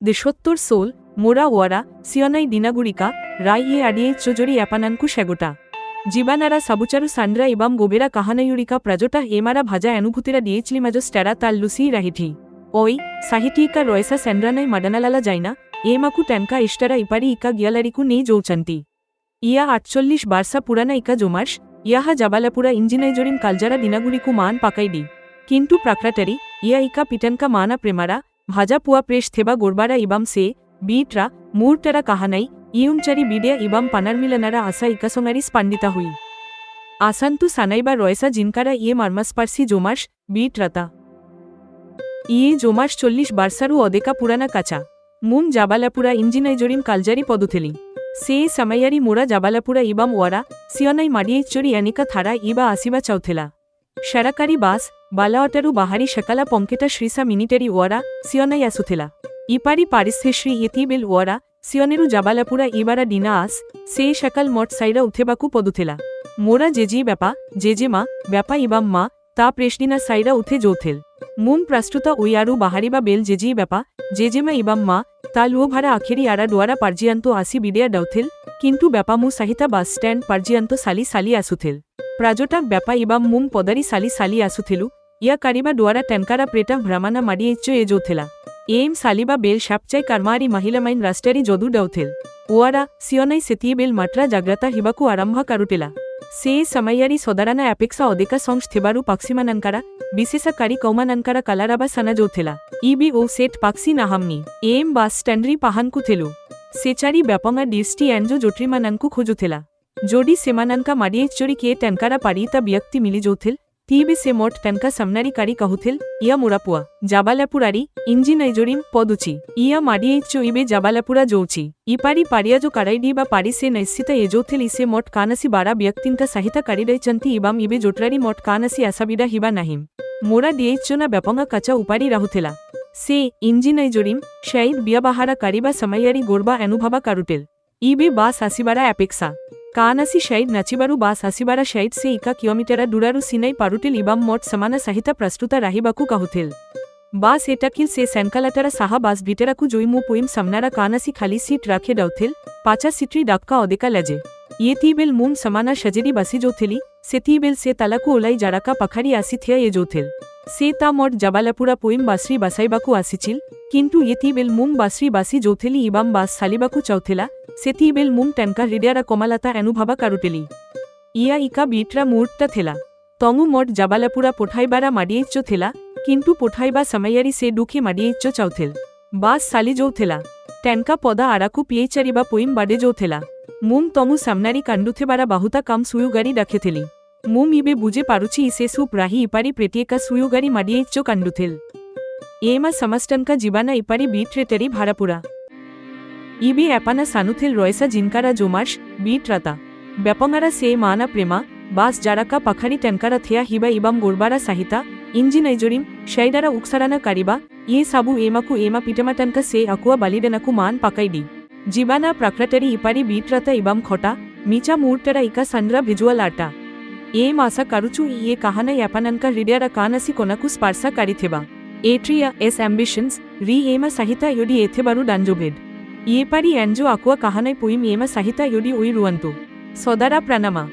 দেশোত্তর soul মোরা ওয়ারা সিয়নাই দিনাগুড়িকা রাই এ আডিয়ে চোজরি অ্যাপানানকু সেগোটা জীবানারা সাবুচারু Sandra ইবাম গোবেরা কাহানায়ুরিকা প্রজোটা এমারা ভাজা অনুভূতিরা দিয়েছিলিমাজো স্ট্যারা তাল লুসি রাহিঠি ওই সাহিটিকা রয়েসা সেন্ড্রানাই মাডানালালা যাইনা এমাকু ট্যানকা ইস্টারা ইপারি ইকা গিয়ালারিকু নেই যৌচান্তি ইয়া 48 বার্সা পুরানা ইকা জোমার্স ইয়াহা জাবালাপুরা ইঞ্জিনাইজরিম কালজারা দিনাগুড়িকু মান পাকাইডি কিন্তু প্রাক্রাটারি ইয়া ইকা পিটানকা মানা প্রেমারা ভাজা পুয়া প্রেস থেবা গোরবারা ইবাম সে বিটরা মুরটারা কাহানাই ইউনচারি বিডিয়া ইবাম পানারমিলানারা আসা ইকাসোঙারি স্পান্ডিতা হুই আসান্তু সানাইবা রয়েসা জিনকারা ইয়ে মার্মাসপার্সি জোমার্স বিটরাতা ইয়ে জোমার্স 40 বার্সারু অদেকা পুরানা কাচা মুম জাবালাপুরা ইঞ্জিনাইজরিম কালজারি পদুথেলি সে সামাইয়ারি মোরা জাবালাপুরা ইবাম ওয়ারা সিয়নাই মাডিয়েচরি অ্যানিকা থারা ইবা আসিবা চাউথেলা সারাকারি বাস বালাওয়াটারু বাহারি সকালা পঙ্কেটা শ্রীসা মিনিটারি ওয়ারা সিয়নাই আসুথেলা ইপারি পারিস্থে শ্রী ইতিবেল ওয়ারা সিয়নেরু জাবালাপুরা ইবারা ডিনা আস সে সকাল মঠ সাইরা উঠেবাকু পদুথেলা মোরা জেজি ব্যাপা জেজেমা ব্যাপা ইবাম মা তা প্রেশদিনা সাইরা উঠে যৌথেল মুম প্রাস্তুতা উইয়ারু বাহারিবা বেল জেজি ব্যাপা জেজেমা ইবাম মা তা লুও ভাড়া আখেরি আরা ডোয়ারা পার্জিয়ান্ত আসি বিডিয়া ডাউথেল কিন্তু ব্যাপা মু সাহিতা বাস স্ট্যান্ড পার্জিয়ান্ত সালি সালি আসুথেল প্রাজোটা ব্যাপা ইবাম মুম পদারি সালি সালি আসুথেলু ইয়া কারিবা ডোয়ারা ট্যানকারা প্রেটা ভ্রামানা মাডিয়েচ্চ এ যৌথেলা এম সালিবা বেল সাপচাই কারমারি মহিলামাইন রাস্টারি যদু ডাউথেল ওয়ারা সিয়নাই সেতিয়ে বেল মাত্রা জাগ্রতা হিবাকু আরম্ভ কারুটেলা সে সময়ারি সদারানা অ্যাপেক্সা অদেকা সংস থেবারু পাক্সিমানানকারা বিশেষকারী কৌমানানকারা কালারাবা সানা যৌথেলা ইবি ও সেট পাক্সি নাহামনি এম বাস স্ট্যান্ডরি পাহানকু থেলু সেচারি ব্যাপঙা ডিস্টি অ্যাঞ্জো জোট্রিমানানকু খোজুথেলা जोडी सेमानानका माडिएचोरी के टनकारा पारिता व्यक्ति मिली जोथेल तीबे से मोट टनका समनारी कारी कहुथेल इया मुरापुआ जाबालापुरारी इंजिनाइजोरिम पदुची इया माडिएचो इबे जाबालापुरा जोची इपारी पारिया जो काराइडी बा पारी से नैसिता एजोथेल इसे मोट कानसी बारा व्यक्तिनका सहिता कारिडै चंती इबाम इबे जोटरारी मोट कानसी आसाबिडा हिबा नाहिम मोरा डिएचोना व्यापंगा काचा उपारी राहुथेला से इंजिनाइजोरिम शाइद बियाबाहारा कारिबा समयारी गोरबा अनुभवा कारुटेल इबे बास आसिबारा अपेक्षा कानासी शाइड नाचिबारू बास आसिबारा शाइड से इका किलोमीटरा दूरारू सिनाई पारुटेल इबाम मोट समाना सहिता प्रस्तुता राहिबाकू कहुथेल बास एटाकिल से सैनकालाटारा साहा बास बिटेराकू जोइमु पुइम समनारा कानासी खाली सीट राखे डाउथेल पाचा सिट्री डाक्का ओदेका लेजे ये तीबेल मुम समाना शजेरी बासी जोथेली से तीबेल से तालाकू ओलाई जाराका पखारी आसी थिया ये जोथेल से ता मोट जाबालापुरा पुइम बासरी बासाइबाकू आसिचिल किन्तु ये तीबेल मुम बासरी बासी जोथेली इबाम बास सालिबाकू चौथेला सेतीबेल मुम टैनका हृदयारा कमालाता अनुभवा कारुटेली इया इका बीट्रा मुहूर्ता थेला तंगु मोट जाबालापुरा पोठाइबारा माडिएच्चो थेला किन्तु पोठाइबा समयारी से डुखे माडिएच्चो चौथेल बास साली जोथेला टैनका पदा आराकू पिएचारिबा पुइम बाडे जोथेला मुम तंगु सामनारी कांडुथेबारा बाहुता काम सुयुगारी डाखेथेली मुम इबे बुझे पारुची इसे सुप राही इपारी प्रेटिएका सुयुगारी माडिएच्चो कांडुथेल एमा समस्टनका जीबाना इपारी बीट्रेटारी भारापुरा इबे एपाना सानुथेल रयसा जिनकारा जोमार्स बीट्राता व्यापंगारा से माना प्रेमा बास जाराका पखारी टैनकारा थिया हिबा इबाम गोरबारा साहिता इंजिनाइजोरिम शाइडारा उक्साराना कारिबा ये साबु एमाकू एमा पिटमाटनका से अकुआ बालिडनाकू मान पाकाइडी जीबाना प्राक्राटारी इपारी बीट्राता इबाम खोटा मीचा मुहूर्तरा इका संद्रा भिजुअल आटा एम आसा कारुचू ये कहाना एपाननका हृदयारा कानासी कोनाकू स्पार्सा कारिथेबा एट्रिया एस एम्बिशन्स री एमा साहिता योडी एथेबारू डांजोभेद ये पारी एंजो आकुआ कहानाय पुइम एमा साहिता योडी उई रुवंतु सोदारा प्राणामा।